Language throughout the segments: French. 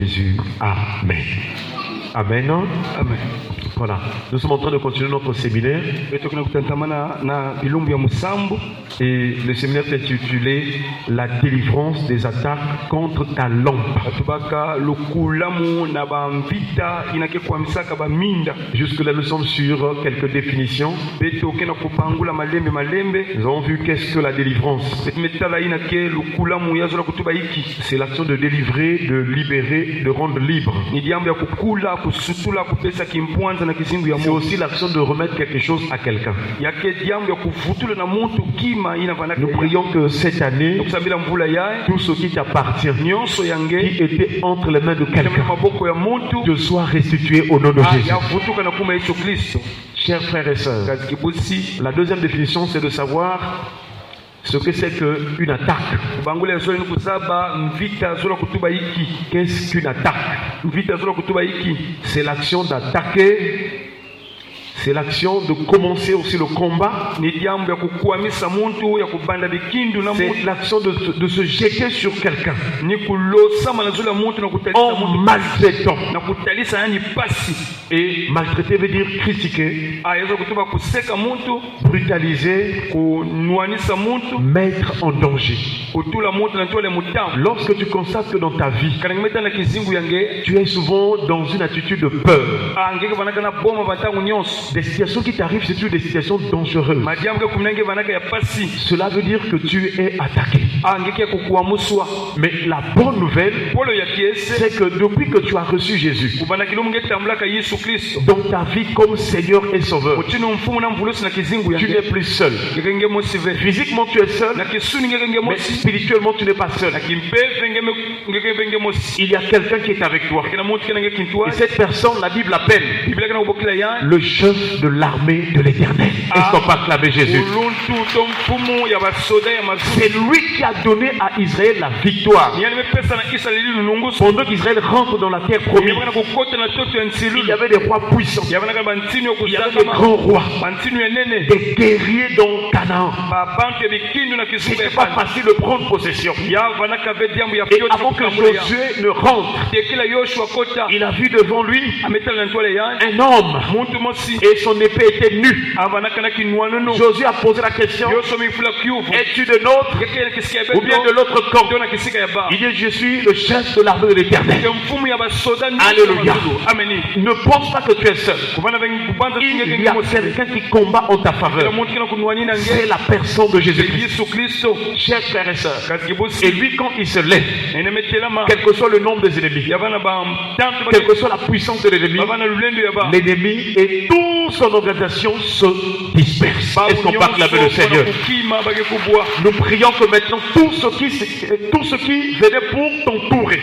Jésus. Amen. Amen. Amen. Voilà. Nous sommes en train de continuer notre séminaire. Et le séminaire est intitulé La délivrance des attaques contre ta lampe. Jusque-là, nous sommes sur quelques définitions. Nous avons vu qu'est-ce que la délivrance. C'est l'action de délivrer, de libérer, de rendre libre. C'est aussi l'action de remettre quelque chose à quelqu'un. Nous prions que cette année, tout ce qui t'appartient, qui était entre les mains de quelqu'un, te soit restitué au nom de Jésus. Chers frères et sœurs, la deuxième définition, c'est de savoir ce que c'est qu'une attaque. Qu'est-ce qu'une attaque? C'est l'action d'attaquer. C'est l'action de commencer aussi le combat. C'est l'action de se jeter sur quelqu'un en maltraitant. Et maltraiter veut dire critiquer, brutaliser, mettre en danger. Lorsque tu constates que dans ta vie, tu es souvent dans une attitude de peur, des situations qui t'arrivent, c'est toujours des situations dangereuses. Cela veut dire que tu es attaqué. Mais la bonne nouvelle, c'est que depuis que tu as reçu Jésus dans ta vie comme Seigneur et Sauveur, tu n'es plus seul. Physiquement tu es seul, mais spirituellement tu n'es pas seul. Il y a quelqu'un qui est avec toi. Et cette personne, la Bible l'appelle le chef de l'armée de l'Éternel. Est-ce qu'on peut acclamer Jésus? C'est lui qui a donné à Israël la victoire. Pendant qu'Israël rentre dans la terre promise, il y avait des rois puissants, il y avait des grands rois, des guerriers dans Canaan. C'était pas facile de prendre possession. Et avant que Josué ne rentre, il a vu devant lui un homme et son épée était nue. Josué a posé la question: es-tu de notre ou bien de l'autre camp? Il dit: je suis le chef de l'armée de l'Éternel. Alléluia. Ne pense pas que tu es seul. Il y a quelqu'un qui combat en ta faveur. C'est la personne de Jésus-Christ. Chers frères et sœurs, et lui, quand il se lève, quel que soit le nombre des ennemis, quelle que soit la puissance de l'ennemi, l'ennemi et toute son organisation se disperse. Est-ce qu'on parle avec le Seigneur? Nous prions que maintenant tout ce qui venait pour t'entourer,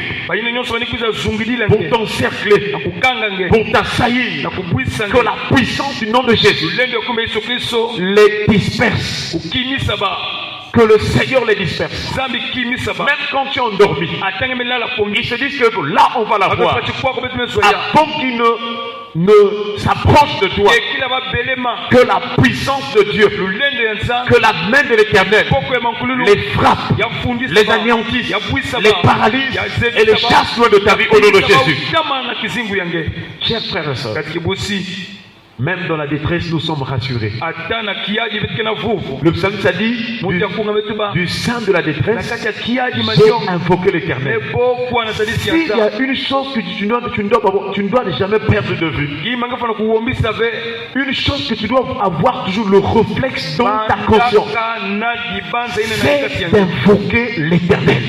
pour t'encercler, pour t'assaillir, que la puissance du nom de Jésus les disperse. Que le Seigneur les disperse. Même quand tu es endormi, ils se disent que là on va la voir. Avant qu'il ne s'approche de toi, que la puissance de Dieu, que la main de l'Éternel les frappe, les anéantisse, les paralyse et les chasse loin de ta vie au nom de Jésus. Chers frères et sœurs, même dans la détresse, nous sommes rassurés. Le psalmiste a dit, du sein de la détresse, j'ai invoqué l'Éternel. S'il y a une chose que tu ne dois jamais perdre de vue, une chose que tu dois avoir toujours le réflexe dans ta conscience, c'est d'invoquer l'Éternel.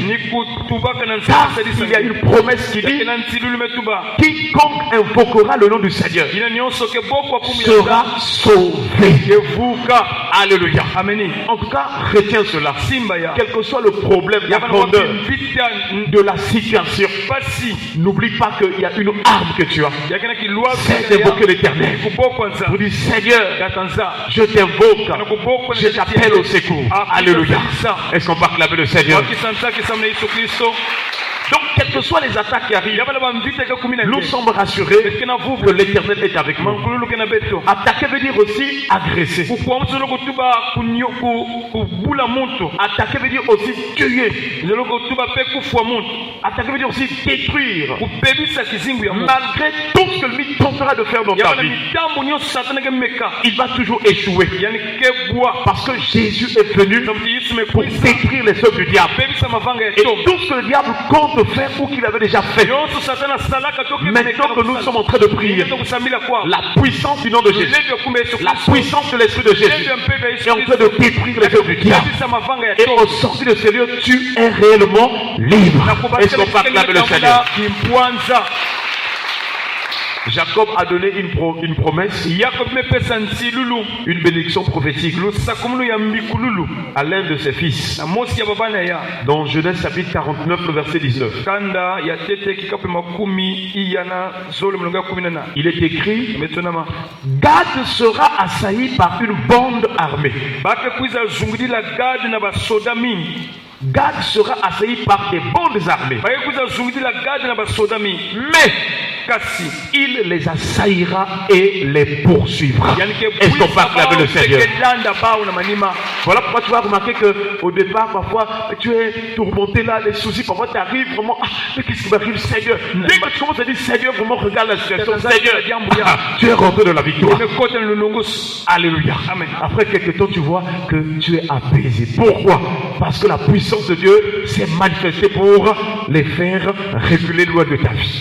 Car il y a une promesse qui dit: quiconque invoquera le nom du Seigneur sera sauvé. Alléluia. En tout cas, retiens cela. Quel que soit le problème, la grandeur de la situation, n'oublie pas qu'il y a une arme que tu as. C'est d'évoquer l'Éternel. Vous dites: Seigneur, je t'invoque, je t'appelle au secours. Alléluia. Est-ce qu'on va acclamer le Seigneur? Donc quelles que soient les attaques qui arrivent, nous sommes rassurés que l'Éternel est avec nous. Attaquer veut dire aussi agresser. Attaquer veut dire aussi tuer. Attaquer veut dire aussi détruire. Malgré tout ce que lui tentera de faire dans ta vie, il va toujours échouer. Parce que Jésus est venu pour détruire les œuvres du diable. Et tout ce que le diable compte faire ou qu'il avait déjà fait, maintenant que nous sommes en train de prier, la puissance du nom de Jésus, la puissance de l'Esprit de Jésus est en train de détruire les œuvres du diable. Et au sortir de ce lieu, tu es réellement libre. Est-ce qu'on peut acclamer le Seigneur? Jacob a donné une promesse, une bénédiction prophétique à l'un de ses fils. Dans Genèse chapitre 49, le verset 19. Il est écrit: Gad sera assailli par une bande armée. Gad sera assailli par des bandes armées. Mais il les assaillira et les poursuivra. Est-ce qu'on peut acclamer le Seigneur? Voilà pourquoi tu vas remarquer qu'au départ, parfois, tu es tourmenté là, les soucis, parfois tu arrives vraiment, mais qu'est-ce qui m'arrive, Seigneur? Dès que tu commences à dire Seigneur, vraiment regarde la situation, Seigneur, tu es rentré dans la victoire. Alléluia. Amen. Après quelques temps, tu vois que tu es apaisé. Pourquoi? Parce que la puissance de Dieu s'est manifestée pour les faire reculer loin de ta vie.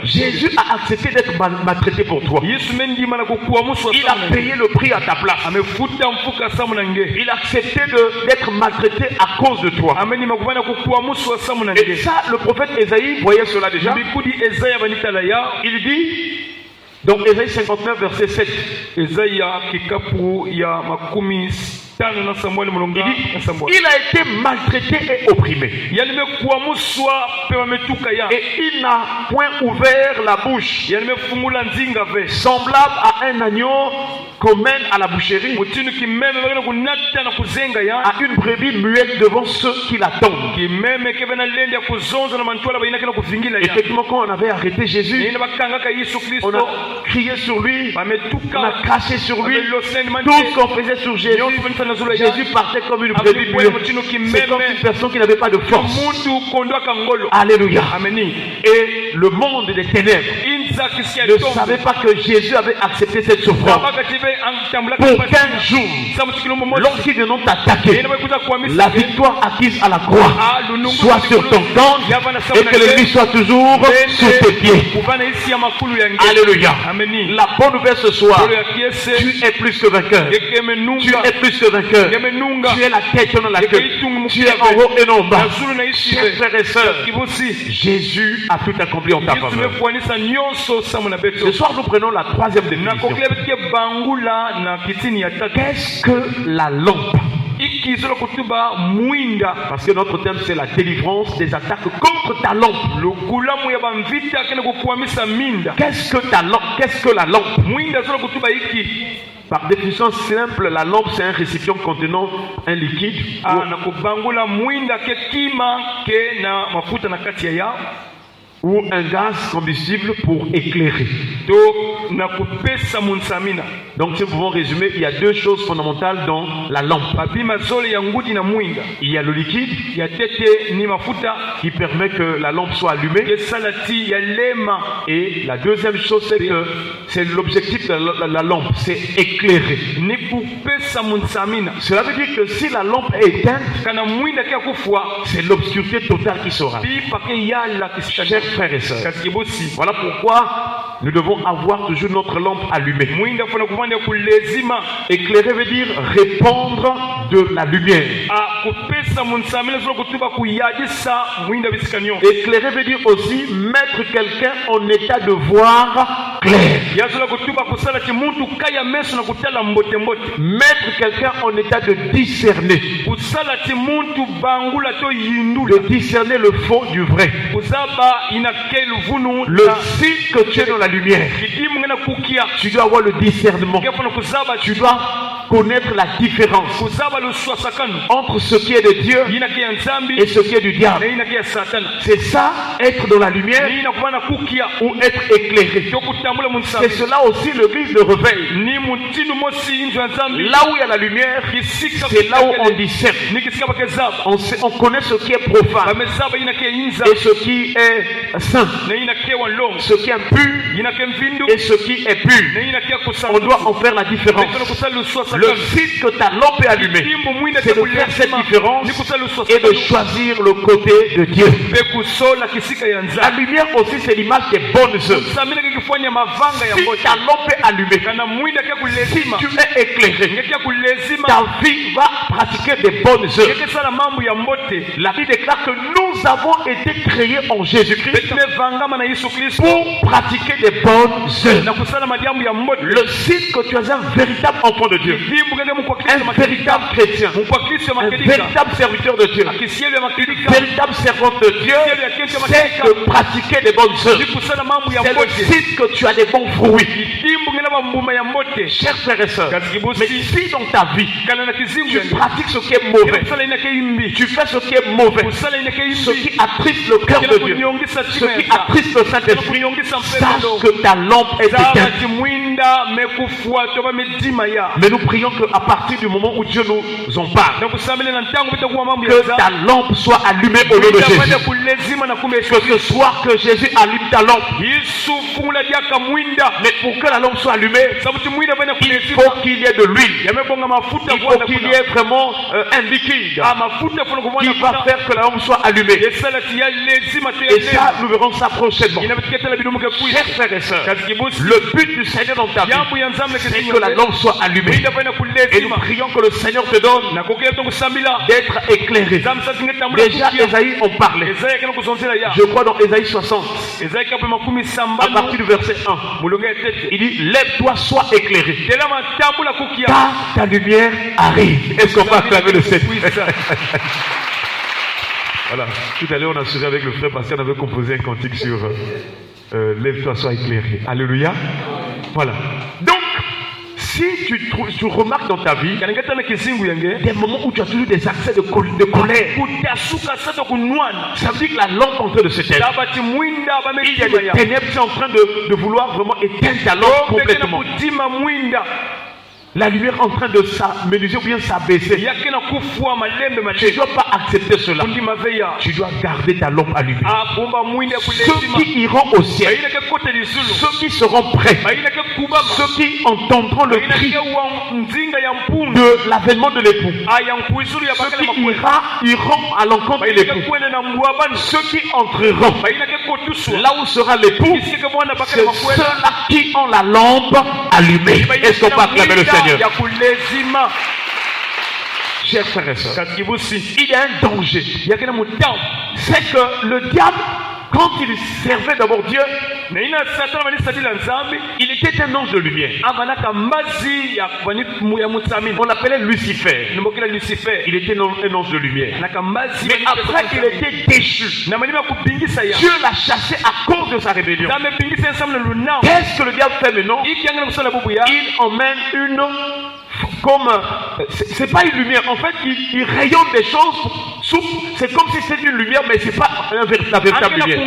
Jésus a accepté d'être maltraité pour toi. Il a payé le prix à ta place. Il a accepté d'être maltraité à cause de toi. Et ça, le prophète Ésaïe voyait cela déjà. Il dit, donc Ésaïe 59 verset 7. Il dit, il a été maltraité et opprimé. Et il n'a point ouvert la bouche. Semblable à un agneau qu'on mène à la boucherie, à une brebis muette devant ceux qui l'attendent. Effectivement, quand on avait arrêté Jésus, on a crié sur lui, on a craché sur lui, tout ce qu'on faisait sur Jésus. Jésus partait comme une brebis muette. C'est comme une personne qui n'avait pas de force. Alléluia. Et le monde des ténèbres ne savait pas que Jésus avait accepté cette souffrance. Pour 15 jours, lorsqu'ils viendront t'attaquer, la victoire acquise à la croix soit sur ton camp et que l'ennemi soit toujours sous tes pieds. Alléluia. La bonne nouvelle ce soir, tu es plus que vainqueur. Tu es plus que vainqueur. Tu es la tête dans la queue. Tu es en haut et non en bas. Chers frères et sœurs, Jésus a tout accompli en ta faveur. Ce soir, nous prenons la troisième définition. Qu'est-ce que la lampe? Parce que notre thème c'est la délivrance des attaques contre ta lampe. Qu'est-ce que ta lampe? Qu'est-ce que la lampe? Par définition simple, la lampe c'est un récipient contenant un liquide ou un gaz combustible pour éclairer. Donc si nous pouvons résumer, il y a deux choses fondamentales dans la lampe. Il y a le liquide qui permet que la lampe soit allumée. Et la deuxième chose, c'est que c'est l'objectif de la lampe, c'est éclairer. Cela veut dire que si la lampe est éteinte, c'est l'obscurité totale qui sera. Chers frères et sœurs, voilà pourquoi nous devons avoir toujours notre lampe allumée. Éclairer veut dire répandre de la lumière. Éclairer veut dire aussi mettre quelqu'un en état de voir clair. Mettre quelqu'un en état de discerner. De discerner le faux du vrai. Le signe que tu es dans la lumière, tu dois avoir le discernement. Tu dois connaître la différence entre ce qui est de Dieu et ce qui est du diable. C'est ça, être dans la lumière ou être éclairé. C'est cela aussi l'église le réveil. Là où il y a la lumière, c'est là où on discerne. On connaît ce qui est profane et ce qui est saint, ce qui est impur et ce qui est pur. On doit en faire la différence. Le signe que ta lampe est allumée, c'est de faire cette différence et de choisir le côté de Dieu. La lumière aussi, c'est l'image des bonnes œuvres. Si ta lampe est allumée, si tu es éclairé, ta vie va pratiquer des bonnes œuvres. La Bible déclare que nous avons été créés en Jésus-Christ pour pratiquer des bonnes œuvres. Le signe que tu es un véritable enfant de Dieu, un véritable chrétien, un véritable serviteur de Dieu, une véritable servante de Dieu, c'est de pratiquer des bonnes œuvres. C'est le signe que tu as des bons fruits. Chers frères et sœurs, mais si dans ta vie tu pratiques ce qui est mauvais, tu fais ce qui est mauvais, ce qui attriste le cœur de Dieu, ce qui attriste le Saint-Esprit, sache que ta lampe est éteinte. Mais nous prions qu'à partir du moment où Dieu nous en parle, que ta lampe soit allumée au nom de Jésus. Que ce soir que Jésus allume ta lampe. Mais pour que la lampe soit allumée, il faut qu'il y ait de l'huile. Il faut qu'il y ait vraiment un liquide qui va faire que la lampe soit allumée. Et ça, nous verrons ça prochainement. Chers frères et sœurs, le but du Seigneur dans ta vie, c'est que la lampe soit allumée. Et nous prions que le Seigneur te donne d'être éclairé. Déjà, Ésaïe en parlait. Je crois dans Ésaïe 60, à partir du verset 1. Il dit, lève-toi, sois éclairé, car ta lumière arrive. Est-ce qu'on va acclamer le Seigneur? Voilà, tout à l'heure on a assuré avec le frère parce qu'on avait composé un cantique sur lève-toi, sois éclairé. Alléluia. Voilà. Donc, si tu remarques dans ta vie des moments où tu as toujours des accès de colère, ça veut dire que la lampe est en train de se teindre. Il y a des ténèbres qui sont en train de vouloir vraiment éteindre ta lampe complètement. La lumière est en train de s'amenuiser ou bien s'abaisser. Tu ne dois pas accepter cela. Tu dois garder ta lampe allumée. Ceux qui iront au ciel, ceux qui seront prêts, ceux qui entendront le cri de l'avènement de l'époux, ceux qui iront à l'encontre de l'époux, ceux qui entreront là où sera l'époux, c'est ceux-là qui ont la lampe allumée. Est-ce qu'on peut acclamer le Seigneur? Chers frères et sœurs, il y a un danger. C'est que le diable, quand il servait d'abord Dieu, il était un ange de lumière. On l'appelait Lucifer. Il était un ange de lumière. Mais après il était déchu, Dieu l'a chassé à cause de sa rébellion. Qu'est-ce que le diable fait maintenant? Il emmène une... Comme c'est pas une lumière, en fait il rayonne des choses. C'est comme si c'était une lumière, mais c'est pas la véritable lumière.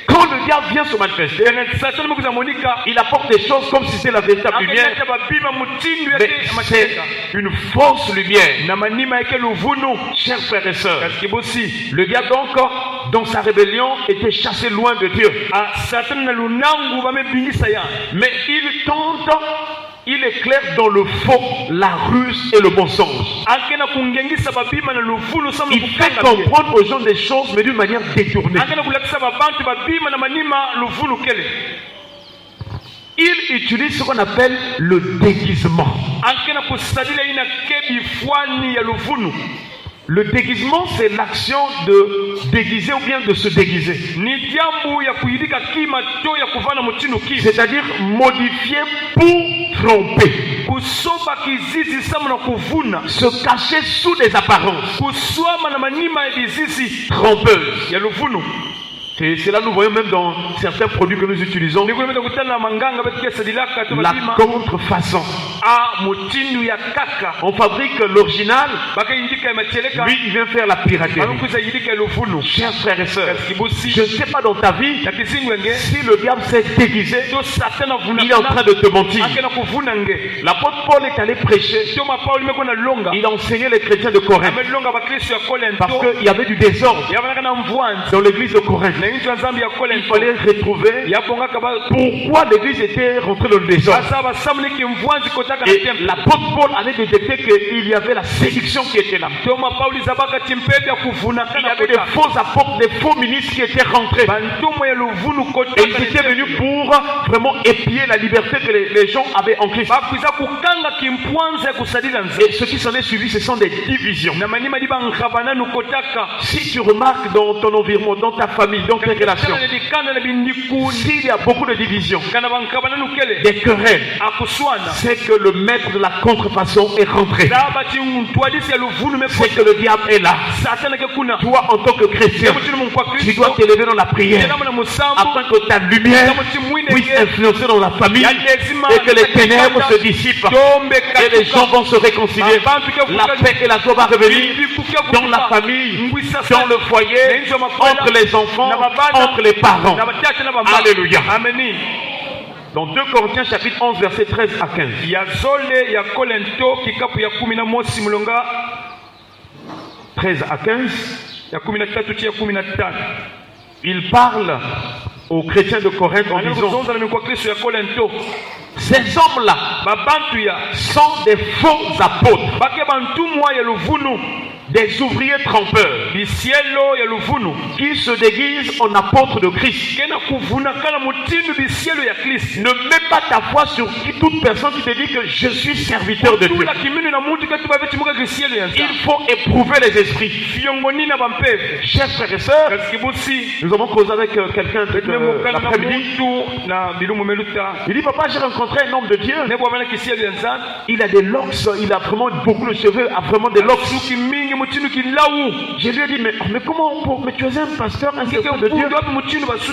Quand le diable vient se manifester, il apporte des choses comme si c'était la véritable lumière, mais c'est une fausse lumière. Chers frères et sœurs, le diable donc dans sa rébellion était chassé loin de Dieu. Mais il tente, il éclaire dans le faux, la ruse et le mensonge. Il fait comprendre aux gens des choses, mais d'une manière détournée. Il utilise ce qu'on appelle le déguisement. Le déguisement, c'est l'action de déguiser ou bien de se déguiser. C'est-à-dire modifier pour tromper. Se cacher sous des apparences trompeuses. C'est là nous voyons même dans certains produits que nous utilisons la contrefaçon. On fabrique l'original, lui il vient faire la piraterie. Chers frères et sœurs, je ne sais pas dans ta vie si le diable s'est déguisé, il est en train de te mentir. L'apôtre Paul est allé prêcher, il a enseigné les chrétiens de Corinthe parce qu'il y avait du désordre dans l'église de Corinthe. Il fallait retrouver pourquoi l'église était rentrée dans le désordre. Et l'apôtre Paul avait détecté qu'il y avait la séduction qui était là. Il y avait des faux apôtres, des faux ministres qui étaient rentrés. Et ils étaient venus pour vraiment épier la liberté que les gens avaient en Christ. Et ce qui s'en est suivi, ce sont des divisions. Si tu remarques dans ton environnement, dans ta famille, dans tes relations, s'il y a beaucoup de divisions, des querelles, c'est que le maître de la contrefaçon est rentré. C'est que le diable est là. Toi, en tant que chrétien, tu dois t'élever dans la prière afin que ta lumière puisse influencer dans la famille et que les ténèbres se dissipent et les gens vont se réconcilier. La paix et la joie va revenir dans la famille, dans le foyer, entre les enfants, entre les parents. Alléluia. Dans 2 Corinthiens chapitre 11 verset 13 à 15. 13 à 15. Il parle aux chrétiens de Corinthe en disant: ces hommes-là sont des faux apôtres, des ouvriers trompeurs qui se déguisent en apôtres de Christ. Ne mets pas ta foi sur toute personne qui te dit que je suis serviteur de Dieu. Il faut éprouver les esprits. Chers frères et sœurs, nous avons causé avec quelqu'un l'après-midi. Il dit: papa, j'ai rencontré un homme de Dieu. Il a des locks, il a vraiment beaucoup de cheveux, a vraiment des locks. Je lui ai dit: mais comment, mais tu es un pasteur, un serviteur de Dieu,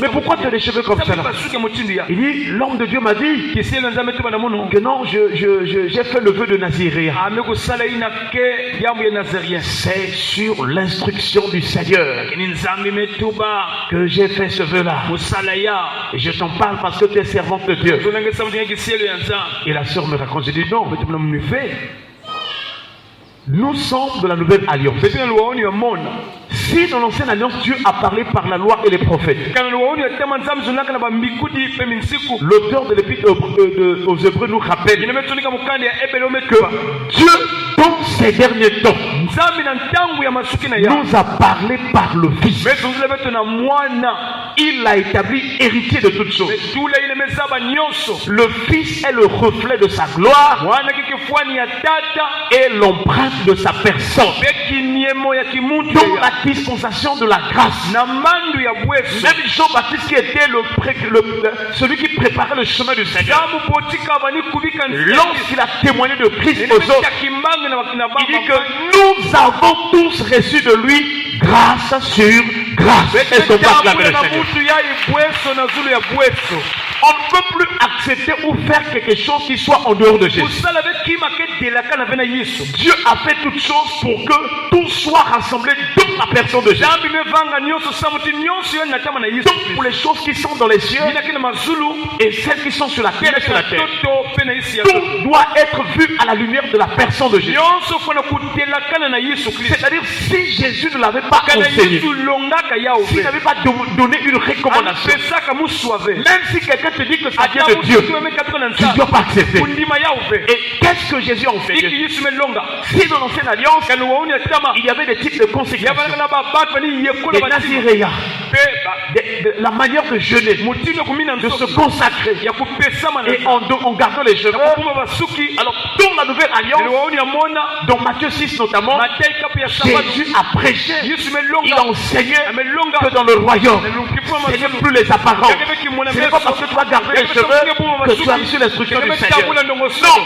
mais pourquoi tu as des cheveux comme ça là? Il dit: l'homme de Dieu m'a dit que non, j'ai fait le vœu de Naziréen. C'est sur l'instruction du Seigneur que j'ai fait ce vœu là. Et je t'en parle parce que tu es servante de Dieu. Et la sœur me raconte, je dis: non, nous sommes de la nouvelle alliance. Si dans l'ancienne alliance, Dieu a parlé par la loi et les prophètes, l'auteur de l'épître aux Hébreux nous rappelle que Dieu, dans ces derniers temps, nous a parlé par le Fils. Il l'a établi héritier de toutes choses. Le Fils est le reflet de sa gloire et l'empreinte de sa personne. Dans la dispensation de la grâce, même Jean-Baptiste qui était celui qui préparait le chemin du Seigneur, lorsqu'il a témoigné de Christ aux autres, il dit que nous avons tous reçu de lui grâce sur grâce. Est-ce qu'on passe la Seigneur? On ne peut plus accepter ou faire quelque chose qui soit en dehors de Jésus. Dieu a fait toutes choses pour que tout soit rassemblé dans la personne de Jésus. Donc pour les choses qui sont dans les cieux et celles qui sont sur la terre, tout doit être vu à la lumière de la personne de Jésus. C'est-à-dire, si Jésus ne l'avait pas enseigné, s'il n'avait pas donné une recommandation, même si quelqu'un te dit que ça vient de Dieu, tu ne dois pas accepter. Et qu'est-ce que Jésus a enseigné? Si dans l'ancienne alliance, il y avait des types de conséquences, des naziréens, la manière de jeûner, de se consacrer, et en gardant les cheveux. Alors, dans la nouvelle alliance, dans Matthieu 6 notamment, Jésus a prêché, il a enseigné que dans le royaume, ce n'est plus les apparences. Ce n'est pas parce que tu vas garder les cheveux que tu as reçu l'instruction du Seigneur. Non.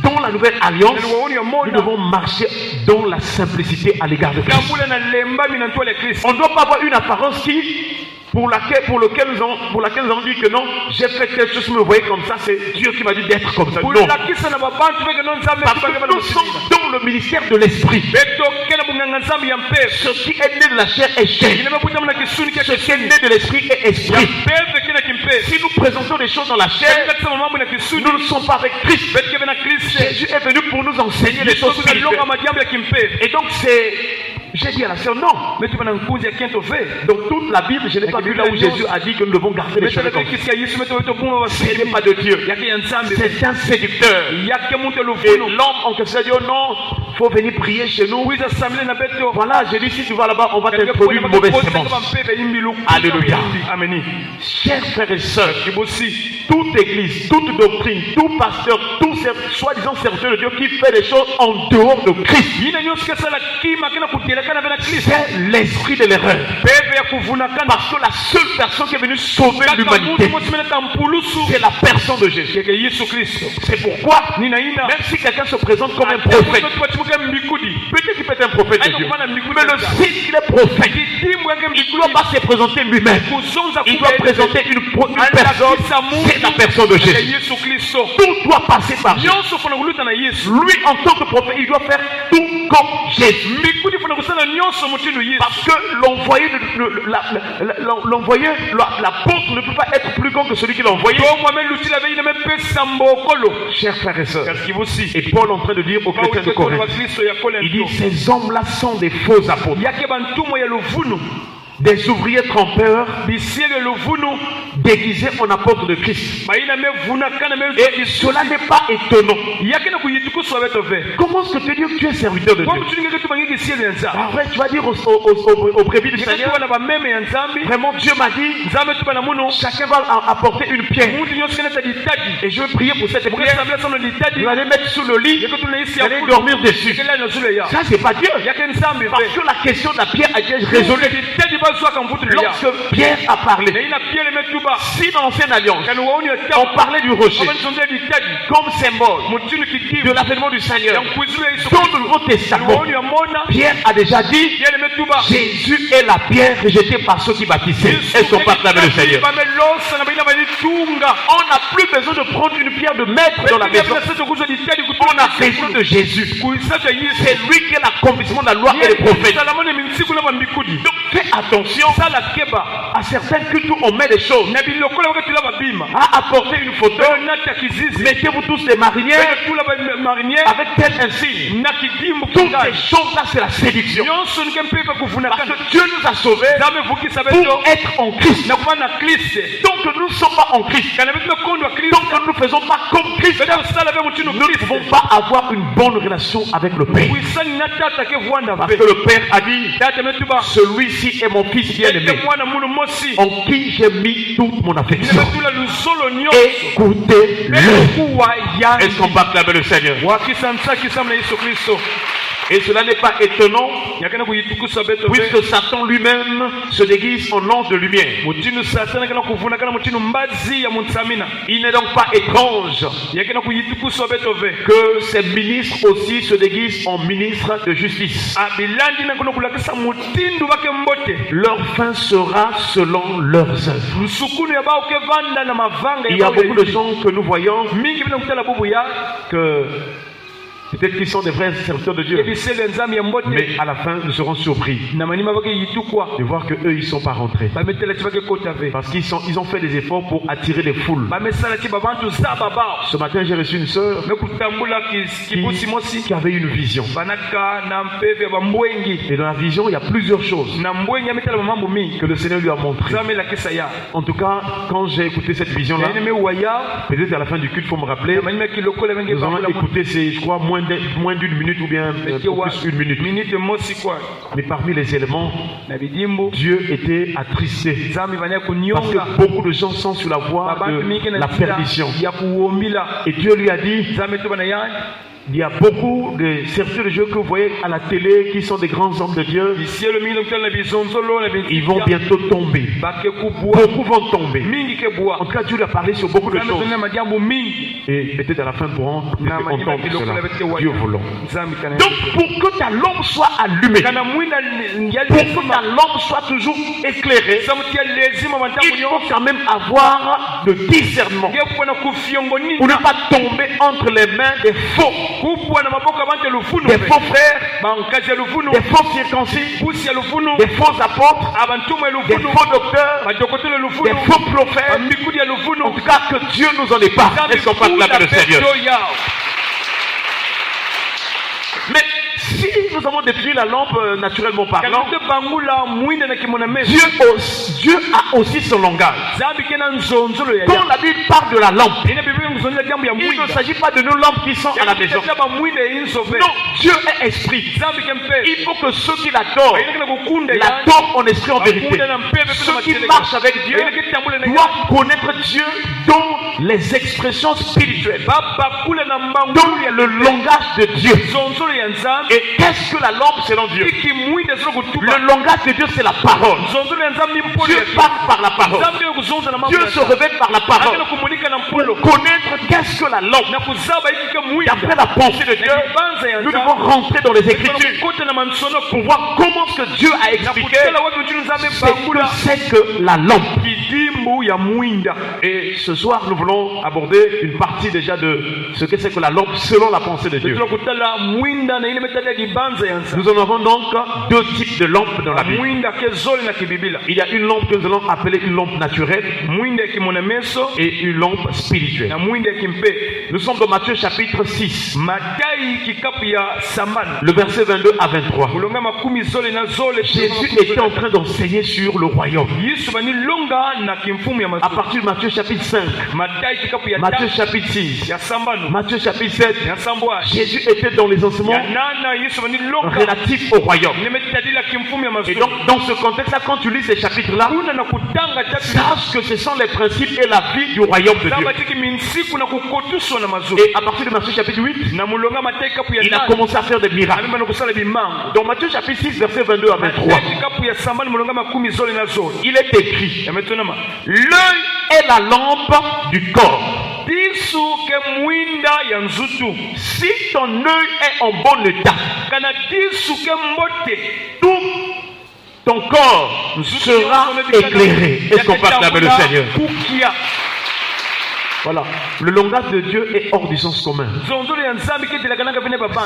Dans la nouvelle alliance, nous devons marcher dans la simplicité à l'égard de Christ. On ne doit pas avoir une apparence pour laquelle nous avons dit que non, j'ai fait quelque chose, vous me voyez comme ça, c'est Dieu qui m'a dit d'être comme ça. Non. Parce que nous sommes dans le ministère de l'esprit. Ce qui est né de la chair est chair. Ce qui est né de l'esprit est esprit. Si nous présentons des choses dans la chair, nous ne sommes pas avec Christ. Jésus est venu pour nous enseigner les choses spirituelles. Et donc j'ai dit à la sœur, non. Donc toute la Bible, je n'ai pas vu là où Jésus a dit que nous devons garder les choses comme ça. Ce n'est pas de Dieu. C'est un séducteur. Et l'homme en question dit, oh non, il faut venir prier chez nous. Voilà, j'ai dit, si tu vas là-bas, on va t'introduire une mauvaise semence. Alléluia. Amen. Chers frères et sœurs, toute église, toute doctrine, tout pasteur, tout soi-disant serviteur de Dieu qui fait des choses en dehors de Christ, c'est l'esprit de l'erreur. Parce que la seule personne qui est venue sauver l'humanité, c'est la personne de Jésus. C'est pourquoi, même si quelqu'un se présente comme un prophète, peut-être qu'il peut être un prophète de Dieu, mais le signe qu'il est prophète, il ne doit pas se présenter lui-même. Il doit présenter une personne, c'est la personne de Jésus. Tout doit passer par Jésus. Lui, en tant que prophète, il doit faire tout comme Jésus. Parce que l'apôtre ne peut pas être plus grand que celui qui l'a envoyé. Chers frères et sœurs, et Paul est en train de dire aux chrétiens de Corinthe, il dit, ces hommes-là sont des faux apôtres, des ouvriers trompeurs, déguisés en apôtres de Christ. Et cela n'est pas étonnant. Comment est-ce que tu dis que tu es serviteur de Dieu? Après, tu vas dire au brebis du Seigneur, vraiment Dieu m'a dit, chacun va apporter une pierre. Et je vais prier pour cette pierre. Je vais aller mettre sous le lit, je vais aller dormir dessus. Ça, c'est pas Dieu. Parce que la question de la pierre a été résolue. Lorsque Pierre a parlé, si dans l'ancienne alliance, on parlait du rocher comme symbole de l'avènement du Seigneur, dans le Nouveau Testament, Pierre a déjà dit, Jésus est la pierre rejetée par ceux qui bâtissaient. Elles sont pas avec le Seigneur. On n'a plus besoin de prendre une pierre de maître dans la maison. On a besoin de Jésus. C'est lui qui est l'accomplissement de la loi et les prophètes. Donc fais attention à certains cultes où on met des choses. À apporter une photo, mettez-vous tous des marinières avec tel insigne. Toutes ces choses-là, c'est la séduction. Parce que Dieu nous a sauvés pour être en Christ. Donc nous ne sommes pas en Christ. Donc nous ne faisons pas comme Christ. Nous ne pouvons pas avoir une bonne relation avec le Père. Parce que le Père a dit, celui-ci est mon fils bien-aimé, en qui j'ai mis toute mon affection. Écoutez-le. Est-ce qu'on va acclamer le Seigneur? Et cela n'est pas étonnant, puisque Satan lui-même se déguise en ange de lumière. Il n'est donc pas étrange que ces ministres aussi se déguisent en ministres de justice. Leur fin sera selon leurs œuvres. Il y a beaucoup de gens que nous voyons que peut-être qu'ils sont des vrais serviteurs de Dieu, mais à la fin nous serons surpris de voir qu'eux ils ne sont pas rentrés, parce qu'ils ont fait des efforts pour attirer les foules. Ce matin j'ai reçu une sœur qui avait une vision, et dans la vision il y a plusieurs choses que le Seigneur lui a montré. En tout cas, quand j'ai écouté cette vision là, peut-être à la fin du culte, il faut me rappeler, nous allons écouter, je crois, moins d'une minute ou bien plus une minute. Mais parmi les éléments, Dieu était attristé parce que beaucoup de gens sont sur la voie de la perdition. Et Dieu lui a dit, Il y a beaucoup de serviteurs de Dieu que vous voyez à la télé qui sont des grands hommes de Dieu. Ils vont bientôt tomber. Beaucoup vont tomber. En tout cas, Dieu a parlé sur beaucoup de choses. Et peut-être à la fin pourront entendre cela. Dieu voulant. Donc pour que ta lampe soit allumée, pour que ta lampe soit toujours éclairée, il faut quand même avoir de discernement pour ne pas tomber entre les mains des faux frères, des faux circoncis, des faux apôtres, des faux docteurs, des faux prophètes. En tout cas, que Dieu nous en épargne. Est-ce qu'on peut acclamer le Seigneur? Mais si nous avons défini la lampe naturellement parlant, Dieu a aussi son langage. Quand la Bible parle de la lampe, il ne s'agit pas de nos lampes qui sont à la maison. Non, Dieu est esprit. Il faut que ceux qui l'adorent en esprit en vérité. Ceux qui marchent avec Dieu doivent connaître Dieu dans les expressions spirituelles, dans le langage de Dieu. Et qu'est-ce que la lampe selon Dieu? Le langage de Dieu, c'est la parole. Dieu parle par la parole. Dieu se révèle par la parole. Pour connaître qu'est-ce que la lampe, d'après la pensée de Dieu, nous devons rentrer dans les Écritures pour voir comment ce que Dieu a expliqué c'est que la lampe. Et ce soir, nous voulons aborder une partie déjà de ce que c'est que la lampe selon la pensée de Dieu. Nous en avons donc deux types de lampes dans la Bible. Il y a une lampe que nous allons appeler une lampe naturelle et une lampe spirituelle. Nous sommes dans Matthieu chapitre 6, le verset 22 à 23. Jésus était en train d'enseigner sur le royaume. À partir de Matthieu chapitre 5, Matthieu chapitre 6, Matthieu chapitre 7, Jésus était dans les enseignements relatifs au royaume. Et donc dans ce contexte-là, quand tu lis ces chapitres-là, sache que ce sont les principes et la vie du royaume de Dieu. Et à partir de Matthieu chapitre 8, il a commencé à faire des miracles. Dans Matthieu chapitre 6, verset 22 à 23, il est écrit: l'œil est la lampe du corps. Si ton œil est en bon état, tout ton corps sera éclairé. Est-ce qu'on peut acclamer le Seigneur? Voilà, le langage de Dieu est hors du sens commun.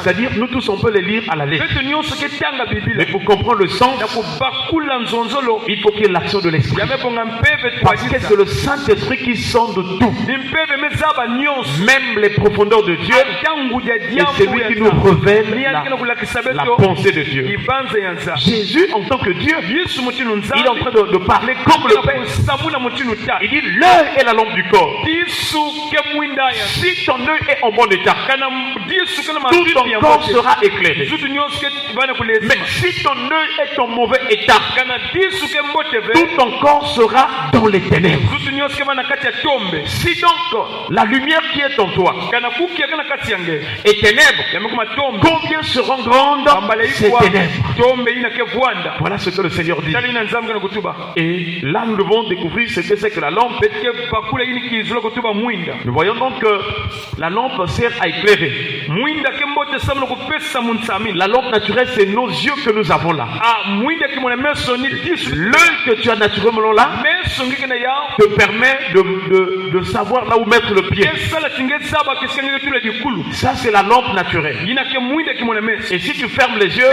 C'est-à-dire, nous tous on peut les lire à la lettre. Mais pour comprendre le sens, il faut qu'il y ait l'action de l'esprit. Parce que c'est le Saint-Esprit qui sonde tout, même les profondeurs de Dieu. Et c'est lui qui nous révèle la pensée de Dieu. Jésus, en tant que Dieu, il est en train de parler comme le Père. Il dit: l'œil est la lampe du corps. Si ton œil est en bon état, tout ton corps sera éclairé. Mais si ton œil est en mauvais état, tout ton corps sera dans les ténèbres. Si donc la lumière qui est en toi est ténèbres, combien seront grandes ces ténèbres? Voilà ce que le Seigneur dit. Et là nous devons découvrir ce que c'est que la lampe. Nous voyons donc que la lampe sert à éclairer. La lampe naturelle, c'est nos yeux que nous avons là. L'œil que tu as naturellement là te permet de savoir là où mettre le pied. Ça, c'est la lampe naturelle. Et si tu fermes les yeux,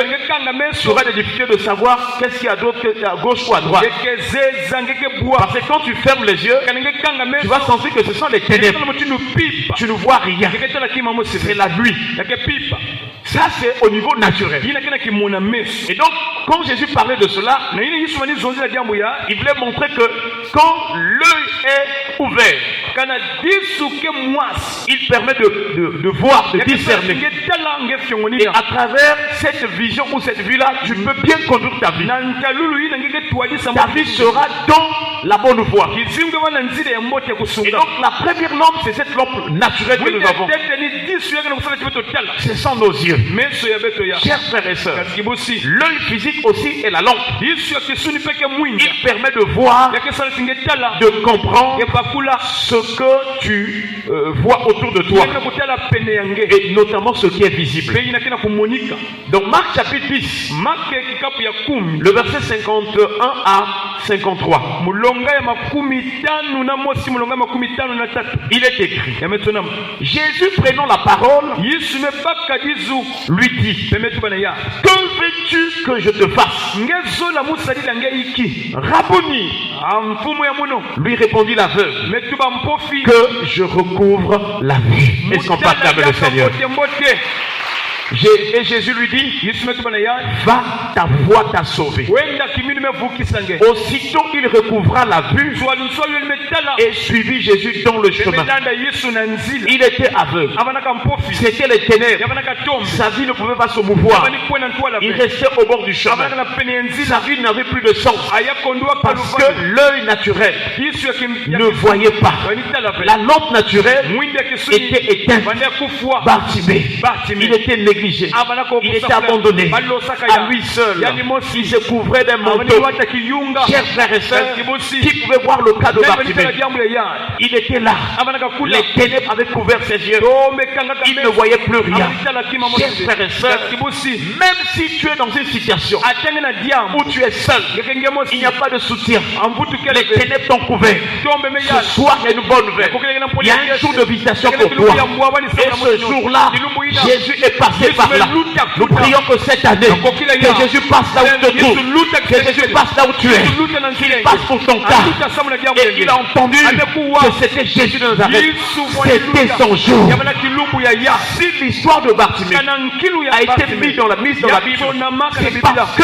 tu auras des difficultés de savoir qu'est-ce qu'il y a d'autre à gauche ou à droite. Parce que quand tu fermes les yeux, tu vas sentir que ce sont les ténèbres. Tu ne vois rien. C'est la nuit. Ça, c'est au niveau naturel. Et donc, quand Jésus parlait de cela, il voulait montrer que quand l'œil est ouvert, Il permet de voir, de discerner. Et à travers cette vision ou cette vue-là, tu peux bien conduire ta vie. Ta vie sera dans la bonne voie. Et donc la première lampe, c'est cette lampe naturelle que nous avons. Ce sont nos yeux. Chers frères et sœurs, l'œil physique aussi est la lampe. Il permet de voir, de comprendre ce que tu vois autour de toi. Et notamment ce qui est visible. Donc Marc chapitre 10, le verset 51 à 53. Il est écrit: Jésus prenant la parole lui dit: Que veux-tu que je te fasse? Rabboni, lui répondit l'aveugle, que je recouvre la vue. Est-ce qu'on parle le Seigneur? Et Jésus lui dit: va, ta voix t'a sauvé. Aussitôt il recouvra la vue et suivit Jésus dans le chemin. Il était aveugle. C'était les ténèbres. Sa vie ne pouvait pas se mouvoir. Il restait au bord du chemin. Sa vie n'avait plus de sens parce que l'œil naturel ne voyait pas. La lampe naturelle était éteinte. Bartimée, il était négligé. Il était abandonné à lui seul. Il se couvrait d'un manteau. Chers frères et sœurs, qui pouvaient voir le cas de Bartimée? Il était là. Les ténèbres avaient couvert ses yeux. Il ne voyait plus rien. Chers frères et sœurs, même si tu es dans une situation où tu es seul, il n'y a pas de soutien, les ténèbres t'ont couvert. Ce soir, il y a une bonne nouvelle. Il y a un jour de visitation pour toi. Et ce jour-là, Jésus est passé par là. Nous prions que cette année, que Jésus passe là où tu es, que Jésus passe là où tu es, qu'il passe pour ton cas. Et il a entendu que c'était Jésus de Nazareth. C'était son jour. Si l'histoire de Bartimée a été mise dans la Bible, c'est parce que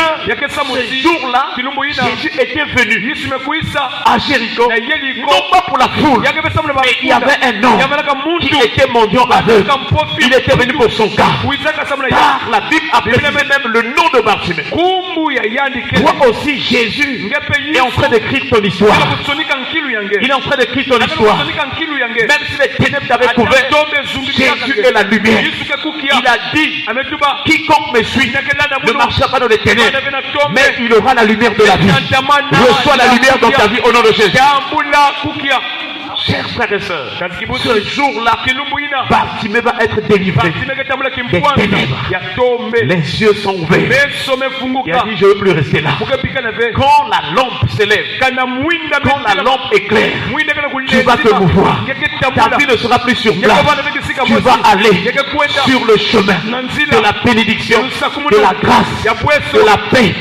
ce jour-là, Jésus était venu à Jéricho, non pas pour la foule, mais il y avait un homme qui était mendiant aveugle. Il était venu pour son cas. Car la Bible appelle même le nom de Bartimée. Toi aussi, Jésus est en train d'écrire ton histoire. Il est en train d'écrire ton histoire. Même si les ténèbres t'avaient couvert, Jésus est la lumière. Il a dit: quiconque me suit ne marchera pas dans les ténèbres, mais il aura la lumière de la vie. Reçois la lumière dans ta vie au nom de Jésus. Chers frères et sœurs, ce jour-là, Bartimée va être délivré des ténèbres. Les yeux sont ouverts. Il a dit: je ne veux plus rester là. Quand la lampe s'élève, quand la lampe éclaire, tu vas te mouvoir. Ta vie ne sera plus sur place. Tu vas aller sur le chemin de la bénédiction, de la grâce, de la paix,